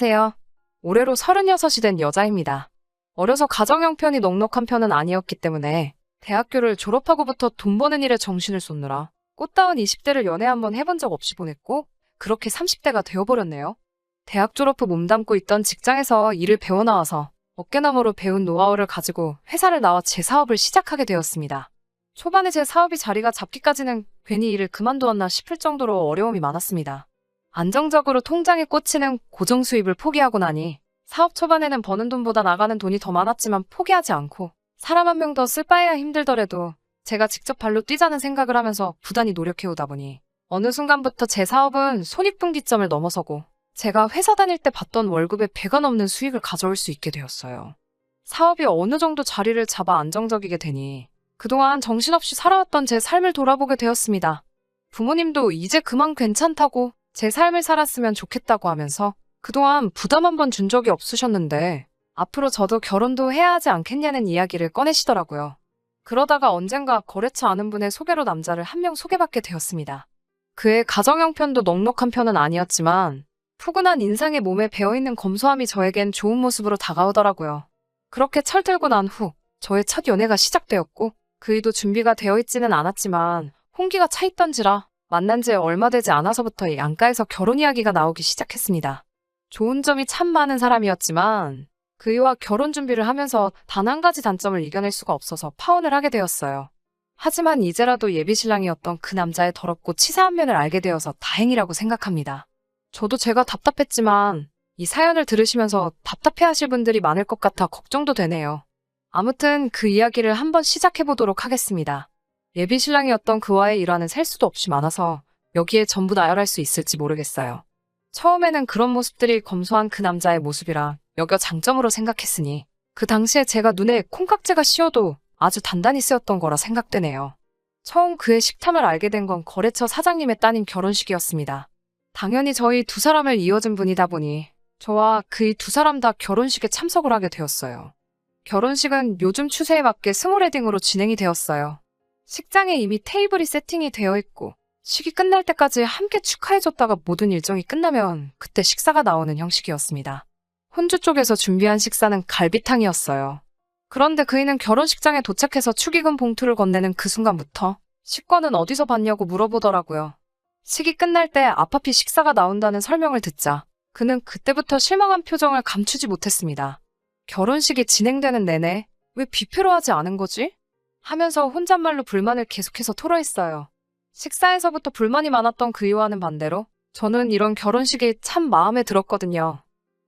안녕하세요. 올해로 36이 된 여자입니다. 어려서 가정 형편이 넉넉한 편은 아니었기 때문에 대학교를 졸업하고부터 돈 버는 일에 정신을 쏟느라 꽃다운 20대를 연애 한번 해본 적 없이 보냈고 그렇게 30대가 되어버렸네요. 대학 졸업 후 몸담고 있던 직장에서 일을 배워나와서 어깨너머로 배운 노하우를 가지고 회사를 나와 제 사업을 시작하게 되었습니다. 초반에 제 사업이 자리가 잡기까지는 괜히 일을 그만두었나 싶을 정도로 어려움이 많았습니다. 안정적으로 통장에 꽂히는 고정 수입을 포기하고 나니 사업 초반에는 버는 돈보다 나가는 돈이 더 많았지만 포기하지 않고 사람 한 명 더 쓸 바에야 힘들더라도 제가 직접 발로 뛰자는 생각을 하면서 부단히 노력해오다 보니 어느 순간부터 제 사업은 손익분기점을 넘어서고 제가 회사 다닐 때 받던 월급의 배가 넘는 수익을 가져올 수 있게 되었어요. 사업이 어느 정도 자리를 잡아 안정적이게 되니 그동안 정신없이 살아왔던 제 삶을 돌아보게 되었습니다. 부모님도 이제 그만 괜찮다고 제 삶을 살았으면 좋겠다고 하면서 그동안 부담 한 번 준 적이 없으셨는데 앞으로 저도 결혼도 해야 하지 않겠냐는 이야기를 꺼내시더라고요. 그러다가 언젠가 거래처 아는 분의 소개로 남자를 한 명 소개받게 되었습니다. 그의 가정 형편도 넉넉한 편은 아니었지만 푸근한 인상에 몸에 배어있는 검소함이 저에겐 좋은 모습으로 다가오더라고요. 그렇게 철들고 난 후 저의 첫 연애가 시작되었고 그이도 준비가 되어 있지는 않았지만 홍기가 차 있던지라 만난 지 얼마 되지 않아서부터 양가에서 결혼 이야기가 나오기 시작했습니다. 좋은 점이 참 많은 사람이었지만 그이와 결혼 준비를 하면서 단 한 가지 단점을 이겨낼 수가 없어서 파혼을 하게 되었어요. 하지만 이제라도 예비신랑이었던 그 남자의 더럽고 치사한 면을 알게 되어서 다행이라고 생각합니다. 저도 제가 답답했지만 이 사연을 들으시면서 답답해하실 분들이 많을 것 같아 걱정도 되네요. 아무튼 그 이야기를 한번 시작해보도록 하겠습니다. 예비신랑이었던 그와의 일화는 셀 수도 없이 많아서 여기에 전부 나열할 수 있을지 모르겠어요. 처음에는 그런 모습들이 검소한 그 남자의 모습이라 여겨 장점으로 생각했으니 그 당시에 제가 눈에 콩깍지가 씌어도 아주 단단히 쓰였던 거라 생각되네요. 처음 그의 식탐을 알게 된 건 거래처 사장님의 따님 결혼식이었습니다. 당연히 저희 두 사람을 이어준 분이다 보니 저와 그이 두 사람 다 결혼식에 참석을 하게 되었어요. 결혼식은 요즘 추세에 맞게 스몰웨딩으로 진행이 되었어요. 식장에 이미 테이블이 세팅이 되어 있고 식이 끝날 때까지 함께 축하해줬다가 모든 일정이 끝나면 그때 식사가 나오는 형식이었습니다. 혼주 쪽에서 준비한 식사는 갈비탕이었어요. 그런데 그이는 결혼식장에 도착해서 축의금 봉투를 건네는 그 순간부터 식권은 어디서 봤냐고 물어보더라고요. 식이 끝날 때 앞앞이 식사가 나온다는 설명을 듣자 그는 그때부터 실망한 표정을 감추지 못했습니다. 결혼식이 진행되는 내내 왜 뷔페로 하지 않은 거지? 하면서 혼잣말로 불만을 계속해서 토로했어요. 식사에서부터 불만이 많았던 그이와는 반대로 저는 이런 결혼식이 참 마음에 들었거든요.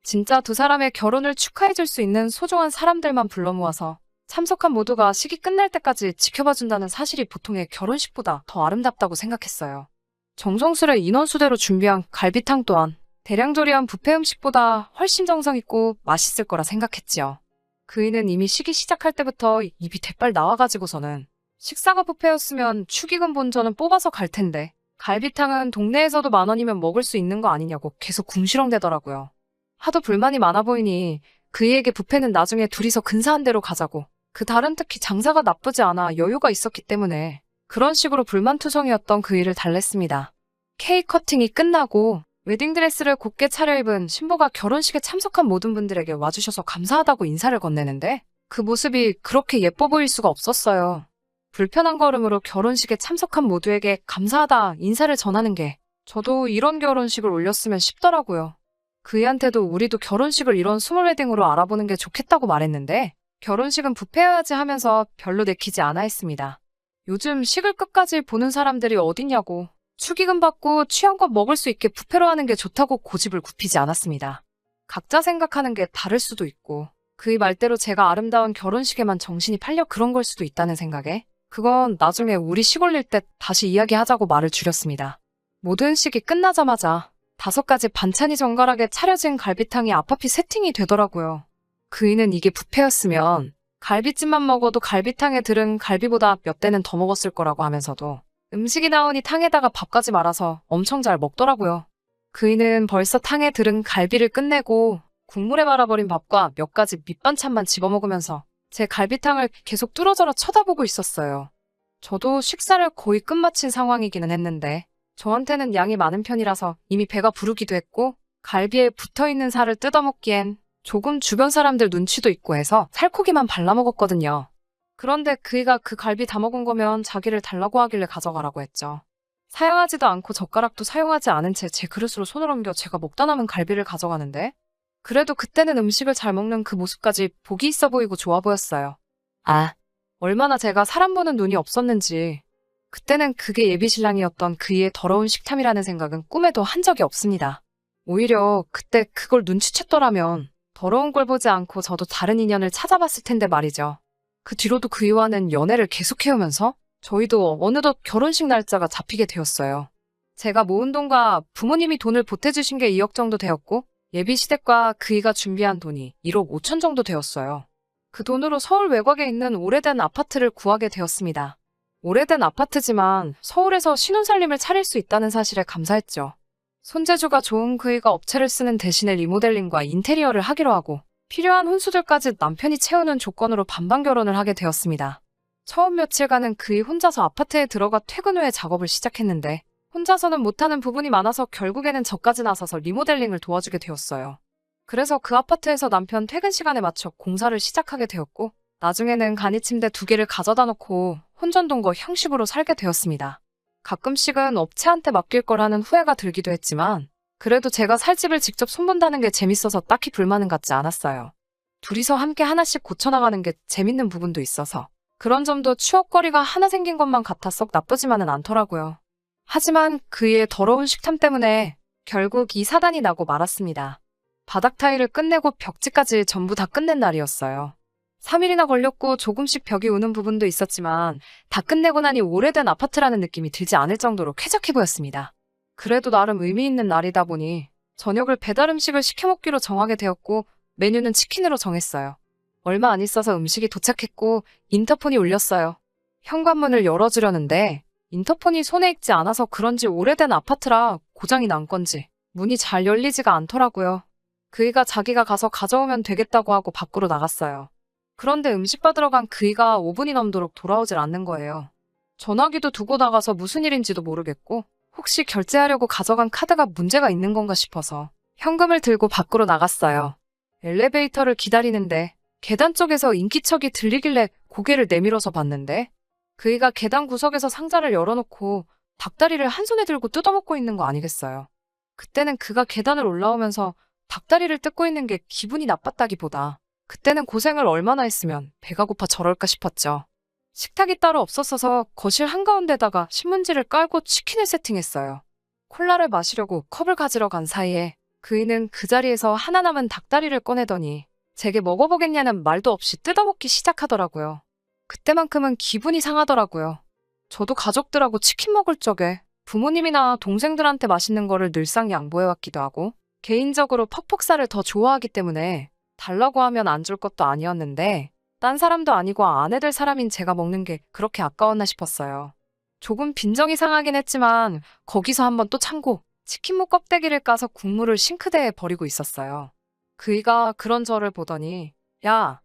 진짜 두 사람의 결혼을 축하해줄 수 있는 소중한 사람들만 불러 모아서 참석한 모두가 식이 끝날 때까지 지켜봐준다는 사실이 보통의 결혼식보다 더 아름답다고 생각했어요. 정성스레 인원수대로 준비한 갈비탕 또한 대량 조리한 뷔페 음식보다 훨씬 정성 있고 맛있을 거라 생각했지요. 그이는 이미 식이 시작할 때부터 입이 대빨 나와가지고서는 식사가 뷔페였으면 축의금 본전은 뽑아서 갈 텐데 갈비탕은 동네에서도 10,000원이면 먹을 수 있는 거 아니냐고 계속 궁시렁대더라고요. 하도 불만이 많아 보이니 그이에게 뷔페는 나중에 둘이서 근사한 데로 가자고 그 달은 특히 장사가 나쁘지 않아 여유가 있었기 때문에 그런 식으로 불만투성이었던 그이를 달랬습니다. 케이크 커팅이 끝나고 웨딩드레스를 곱게 차려입은 신부가 결혼식에 참석한 모든 분들에게 와주셔서 감사하다고 인사를 건네는데 그 모습이 그렇게 예뻐 보일 수가 없었어요. 불편한 걸음으로 결혼식에 참석한 모두에게 감사하다 인사를 전하는 게 저도 이런 결혼식을 올렸으면 싶더라고요. 그이한테도 우리도 결혼식을 이런 스몰웨딩으로 알아보는 게 좋겠다고 말했는데 결혼식은 뷔페여야지 하면서 별로 내키지 않아 했습니다. 요즘 식을 끝까지 보는 사람들이 어딨냐고 축의금 받고 취향껏 먹을 수 있게 뷔페로 하는 게 좋다고 고집을 굽히지 않았습니다. 각자 생각하는 게 다를 수도 있고 그의 말대로 제가 아름다운 결혼식에만 정신이 팔려 그런 걸 수도 있다는 생각에 그건 나중에 우리 식 올릴 때 다시 이야기하자고 말을 줄였습니다. 모든 식이 끝나자마자 5가지 반찬이 정갈하게 차려진 갈비탕이 앞앞이 세팅이 되더라고요. 그이는 이게 뷔페였으면 갈비찜만 먹어도 갈비탕에 들은 갈비보다 몇 대는 더 먹었을 거라고 하면서도 음식이 나오니 탕에다가 밥까지 말아서 엄청 잘 먹더라고요. 그이는 벌써 탕에 들은 갈비를 끝내고 국물에 말아버린 밥과 몇 가지 밑반찬만 집어먹으면서 제 갈비탕을 계속 뚫어져라 쳐다보고 있었어요. 저도 식사를 거의 끝마친 상황이기는 했는데 저한테는 양이 많은 편이라서 이미 배가 부르기도 했고 갈비에 붙어있는 살을 뜯어먹기엔 조금 주변 사람들 눈치도 있고 해서 살코기만 발라먹었거든요. 그런데 그이가 그 갈비 다 먹은 거면 자기를 달라고 하길래 가져가라고 했죠. 사용하지도 않고 젓가락도 사용하지 않은 채 제 그릇으로 손을 옮겨 제가 먹다 남은 갈비를 가져가는데, 그래도 그때는 음식을 잘 먹는 그 모습까지 보기 있어 보이고 좋아 보였어요. 아, 얼마나 제가 사람 보는 눈이 없었는지 그때는 그게 예비신랑이었던 그이의 더러운 식탐이라는 생각은 꿈에도 한 적이 없습니다. 오히려 그때 그걸 눈치챘더라면 더러운 걸 보지 않고 저도 다른 인연을 찾아봤을 텐데 말이죠. 그 뒤로도 그이와는 연애를 계속해오면서 저희도 어느덧 결혼식 날짜가 잡히게 되었어요. 제가 모은 돈과 부모님이 돈을 보태주신 게 2억 정도 되었고, 예비시댁과 그이가 준비한 돈이 1억 5천 정도 되었어요. 그 돈으로 서울 외곽에 있는 오래된 아파트를 구하게 되었습니다. 오래된 아파트지만 서울에서 신혼살림을 차릴 수 있다는 사실에 감사했죠. 손재주가 좋은 그이가 업체를 쓰는 대신에 리모델링과 인테리어를 하기로 하고, 필요한 혼수들까지 남편이 채우는 조건으로 반반 결혼을 하게 되었습니다. 처음 며칠간은 그이 혼자서 아파트에 들어가 퇴근 후에 작업을 시작했는데, 혼자서는 못하는 부분이 많아서 결국에는 저까지 나서서 리모델링을 도와주게 되었어요. 그래서 그 아파트에서 남편 퇴근 시간에 맞춰 공사를 시작하게 되었고, 나중에는 간이침대 2개를 가져다 놓고 혼전동거 형식으로 살게 되었습니다. 가끔씩은 업체한테 맡길 거라는 후회가 들기도 했지만, 그래도 제가 살 집을 직접 손본다는 게 재밌어서 딱히 불만은 갖지 않았어요. 둘이서 함께 하나씩 고쳐나가는 게 재밌는 부분도 있어서 그런 점도 추억거리가 하나 생긴 것만 같아 썩 나쁘지만은 않더라고요. 하지만 그의 더러운 식탐 때문에 결국 이 사단이 나고 말았습니다. 바닥 타일을 끝내고 벽지까지 전부 다 끝낸 날이었어요. 3일이나 걸렸고 조금씩 벽이 우는 부분도 있었지만 다 끝내고 나니 오래된 아파트라는 느낌이 들지 않을 정도로 쾌적해 보였습니다. 그래도 나름 의미 있는 날이다 보니 저녁을 배달 음식을 시켜 먹기로 정하게 되었고, 메뉴는 치킨으로 정했어요. 얼마 안 있어서 음식이 도착했고 인터폰이 울렸어요. 현관문을 열어주려는데 인터폰이 손에 익지 않아서 그런지 오래된 아파트라 고장이 난 건지 문이 잘 열리지가 않더라고요. 그이가 자기가 가서 가져오면 되겠다고 하고 밖으로 나갔어요. 그런데 음식 받으러 간 그이가 5분이 넘도록 돌아오질 않는 거예요. 전화기도 두고 나가서 무슨 일인지도 모르겠고, 혹시 결제하려고 가져간 카드가 문제가 있는 건가 싶어서 현금을 들고 밖으로 나갔어요. 엘리베이터를 기다리는데 계단 쪽에서 인기척이 들리길래 고개를 내밀어서 봤는데, 그이가 계단 구석에서 상자를 열어놓고 닭다리를 한 손에 들고 뜯어먹고 있는 거 아니겠어요. 그때는 그가 계단을 올라오면서 닭다리를 뜯고 있는 게 기분이 나빴다기보다 그때는 고생을 얼마나 했으면 배가 고파 저럴까 싶었죠. 식탁이 따로 없었어서 거실 한가운데다가 신문지를 깔고 치킨을 세팅했어요. 콜라를 마시려고 컵을 가지러 간 사이에 그이는 그 자리에서 하나 남은 닭다리를 꺼내더니 제게 먹어보겠냐는 말도 없이 뜯어먹기 시작하더라고요. 그때만큼은 기분이 상하더라고요. 저도 가족들하고 치킨 먹을 적에 부모님이나 동생들한테 맛있는 거를 늘상 양보해왔기도 하고, 개인적으로 퍽퍽살을 더 좋아하기 때문에 달라고 하면 안 줄 것도 아니었는데, 딴 사람도 아니고 아내 될 사람인 제가 먹는 게 그렇게 아까웠나 싶었어요. 조금 빈정이 상하긴 했지만 거기서 한번 또 참고 치킨무 껍데기를 까서 국물을 싱크대에 버리고 있었어요. 그이가 그런 저를 보더니 야!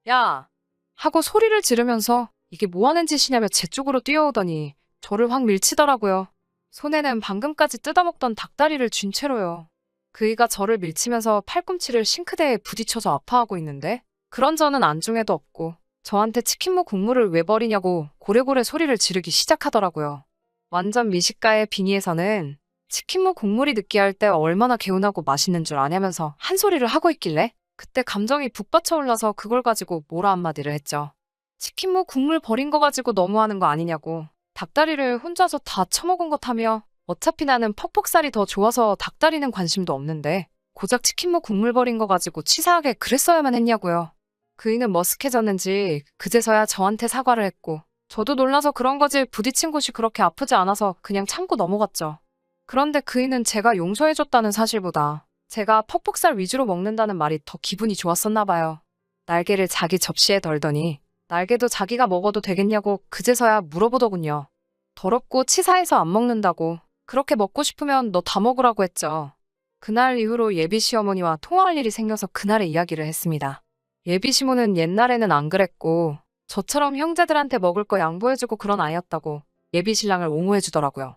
야! 하고 소리를 지르면서 이게 뭐 하는 짓이냐며 제 쪽으로 뛰어오더니 저를 확 밀치더라고요. 손에는 방금까지 뜯어먹던 닭다리를 쥔 채로요. 그이가 저를 밀치면서 팔꿈치를 싱크대에 부딪혀서 아파하고 있는데, 그런 저는 안중에도 없고 저한테 치킨무 국물을 왜 버리냐고 고래고래 소리를 지르기 시작하더라고요. 완전 미식가의 빙의에서는 치킨무 국물이 느끼할 때 얼마나 개운하고 맛있는 줄 아냐면서 한 소리를 하고 있길래 그때 감정이 북받쳐 올라서 그걸 가지고 뭐라 한마디를 했죠. 치킨무 국물 버린 거 가지고 너무하는 거 아니냐고, 닭다리를 혼자서 다 처먹은 것 하며 어차피 나는 퍽퍽살이 더 좋아서 닭다리는 관심도 없는데 고작 치킨무 국물 버린 거 가지고 치사하게 그랬어야만 했냐고요. 그이는 머쓱해졌는지 그제서야 저한테 사과를 했고, 저도 놀라서 그런 거지 부딪힌 곳이 그렇게 아프지 않아서 그냥 참고 넘어갔죠. 그런데 그이는 제가 용서해줬다는 사실보다 제가 퍽퍽살 위주로 먹는다는 말이 더 기분이 좋았었나 봐요. 날개를 자기 접시에 덜더니 날개도 자기가 먹어도 되겠냐고 그제서야 물어보더군요. 더럽고 치사해서 안 먹는다고, 그렇게 먹고 싶으면 너 다 먹으라고 했죠. 그날 이후로 예비 시어머니와 통화할 일이 생겨서 그날의 이야기를 했습니다. 예비 시모는 옛날에는 안 그랬고 저처럼 형제들한테 먹을 거 양보해주고 그런 아이였다고 예비 신랑을 옹호해주더라고요.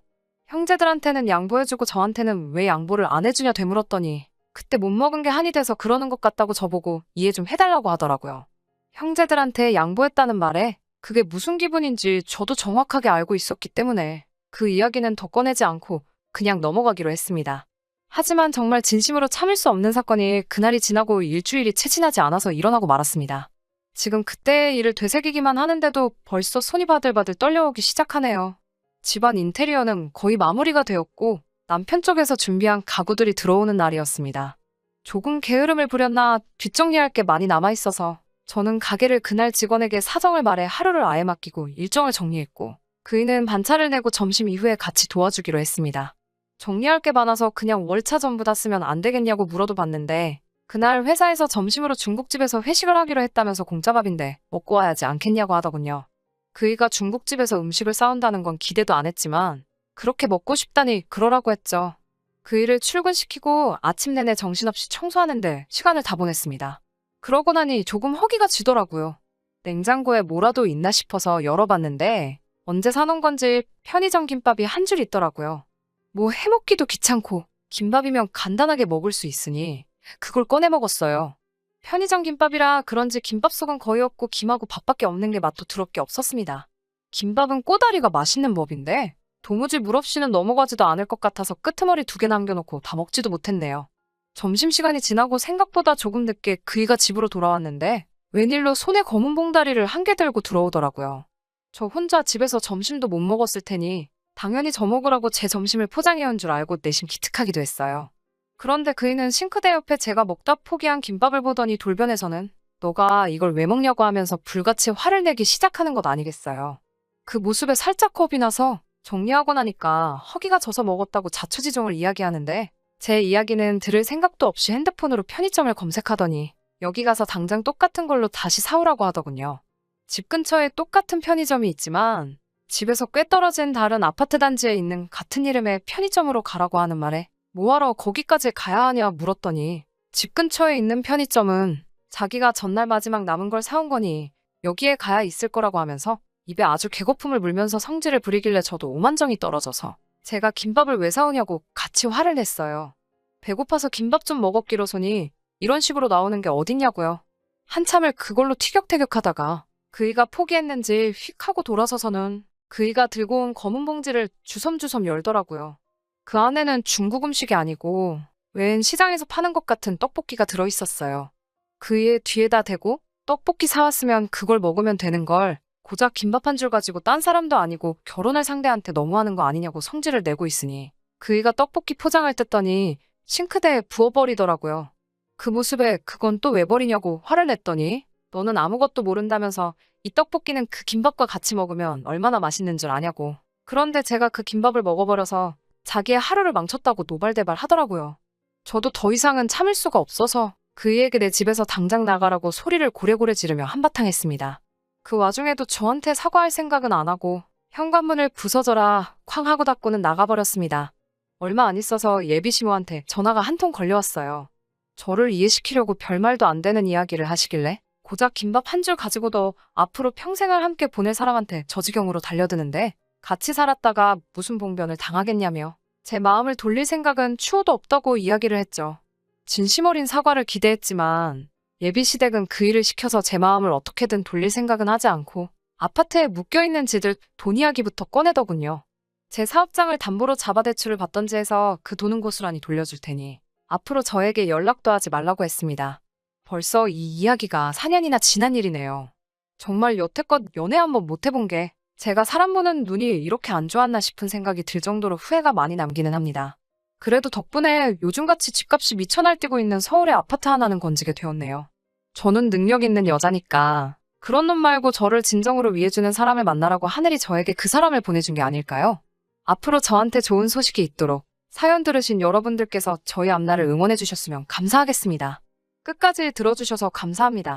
형제들한테는 양보해주고 저한테는 왜 양보를 안 해주냐 되물었더니 그때 못 먹은 게 한이 돼서 그러는 것 같다고 저보고 이해 좀 해달라고 하더라고요. 형제들한테 양보했다는 말에 그게 무슨 기분인지 저도 정확하게 알고 있었기 때문에 그 이야기는 더 꺼내지 않고 그냥 넘어가기로 했습니다. 하지만 정말 진심으로 참을 수 없는 사건이 그날이 지나고 일주일이 채 지나지 않아서 일어나고 말았습니다. 지금 그때의 일을 되새기기만 하는데도 벌써 손이 바들바들 떨려오기 시작하네요. 집안 인테리어는 거의 마무리가 되었고 남편 쪽에서 준비한 가구들이 들어오는 날이었습니다. 조금 게으름을 부렸나 뒷정리할 게 많이 남아있어서 저는 가게를 그날 직원에게 사정을 말해 하루를 아예 맡기고 일정을 정리했고 그이는 반차를 내고 점심 이후에 같이 도와주기로 했습니다. 정리할 게 많아서 그냥 월차 전부 다 쓰면 안 되겠냐고 물어도 봤는데 그날 회사에서 점심으로 중국집에서 회식을 하기로 했다면서 공짜밥인데 먹고 와야지 않겠냐고 하더군요. 그이가 중국집에서 음식을 싸운다는 건 기대도 안 했지만 그렇게 먹고 싶다니 그러라고 했죠. 그이를 출근시키고 아침 내내 정신없이 청소하는데 시간을 다 보냈습니다. 그러고 나니 조금 허기가 지더라고요. 냉장고에 뭐라도 있나 싶어서 열어봤는데 언제 사놓은 건지 편의점 김밥이 한 줄 있더라고요. 뭐 해먹기도 귀찮고 김밥이면 간단하게 먹을 수 있으니 그걸 꺼내 먹었어요. 편의점 김밥이라 그런지 김밥 속은 거의 없고 김하고 밥밖에 없는 게 맛도 더럽게 없었습니다. 김밥은 꼬다리가 맛있는 법인데 도무지 물 없이는 넘어가지도 않을 것 같아서 끄트머리 2개 남겨놓고 다 먹지도 못했네요. 점심시간이 지나고 생각보다 조금 늦게 그이가 집으로 돌아왔는데 웬일로 손에 검은 봉다리를 한 개 들고 들어오더라고요. 저 혼자 집에서 점심도 못 먹었을 테니 당연히 저 먹으라고 제 점심을 포장해온 줄 알고 내심 기특하기도 했어요. 그런데 그이는 싱크대 옆에 제가 먹다 포기한 김밥을 보더니 돌변해서는 너가 이걸 왜 먹냐고 하면서 불같이 화를 내기 시작하는 것 아니겠어요. 그 모습에 살짝 겁이 나서 정리하고 나니까 허기가 져서 먹었다고 자초지종을 이야기하는데 제 이야기는 들을 생각도 없이 핸드폰으로 편의점을 검색하더니 여기 가서 당장 똑같은 걸로 다시 사오라고 하더군요. 집 근처에 똑같은 편의점이 있지만 집에서 꽤 떨어진 다른 아파트 단지에 있는 같은 이름의 편의점으로 가라고 하는 말에 뭐하러 거기까지 가야 하냐 물었더니 집 근처에 있는 편의점은 자기가 전날 마지막 남은 걸 사온 거니 여기에 가야 있을 거라고 하면서 입에 아주 개거품을 물면서 성질을 부리길래 저도 오만정이 떨어져서 제가 김밥을 왜 사오냐고 같이 화를 냈어요. 배고파서 김밥 좀 먹었기로서니 이런 식으로 나오는 게 어딨냐고요. 한참을 그걸로 티격태격하다가 그이가 포기했는지 휙 하고 돌아서서는 그이가 들고 온 검은 봉지를 주섬주섬 열더라고요. 그 안에는 중국 음식이 아니고 웬 시장에서 파는 것 같은 떡볶이가 들어있었어요. 그이의 뒤에다 대고 떡볶이 사왔으면 그걸 먹으면 되는 걸 고작 김밥 한 줄 가지고 딴 사람도 아니고 결혼할 상대한테 너무하는 거 아니냐고 성질을 내고 있으니 그이가 떡볶이 포장을 뜯더니 싱크대에 부어버리더라고요. 그 모습에 그건 또 왜 버리냐고 화를 냈더니 너는 아무것도 모른다면서 이 떡볶이는 그 김밥과 같이 먹으면 얼마나 맛있는 줄 아냐고. 그런데 제가 그 김밥을 먹어버려서 자기의 하루를 망쳤다고 노발대발 하더라고요. 저도 더 이상은 참을 수가 없어서 그이에게 내 집에서 당장 나가라고 소리를 고래고래 지르며 한바탕 했습니다. 그 와중에도 저한테 사과할 생각은 안 하고 현관문을 부서져라 쾅 하고 닫고는 나가버렸습니다. 얼마 안 있어서 예비시모한테 전화가 한 통 걸려왔어요. 저를 이해시키려고 별말도 안 되는 이야기를 하시길래 고작 김밥 한 줄 가지고도 앞으로 평생을 함께 보낼 사람한테 저 지경으로 달려드는데 같이 살았다가 무슨 봉변을 당하겠냐며 제 마음을 돌릴 생각은 추호도 없다고 이야기를 했죠. 진심 어린 사과를 기대했지만 예비시댁은 그 일을 시켜서 제 마음을 어떻게든 돌릴 생각은 하지 않고 아파트에 묶여있는 지들 돈 이야기부터 꺼내더군요. 제 사업장을 담보로 잡아 대출을 받던지 해서 그 돈은 고스란히 돌려줄 테니 앞으로 저에게 연락도 하지 말라고 했습니다. 벌써 이 이야기가 4년이나 지난 일이네요. 정말 여태껏 연애 한번 못 해본 게 제가 사람 보는 눈이 이렇게 안 좋았나 싶은 생각이 들 정도로 후회가 많이 남기는 합니다. 그래도 덕분에 요즘같이 집값이 미쳐 날뛰고 있는 서울의 아파트 하나는 건지게 되었네요. 저는 능력 있는 여자니까 그런 놈 말고 저를 진정으로 위해주는 사람을 만나라고 하늘이 저에게 그 사람을 보내준 게 아닐까요? 앞으로 저한테 좋은 소식이 있도록 사연 들으신 여러분들께서 저희 앞날을 응원해 주셨으면 감사하겠습니다. 끝까지 들어주셔서 감사합니다.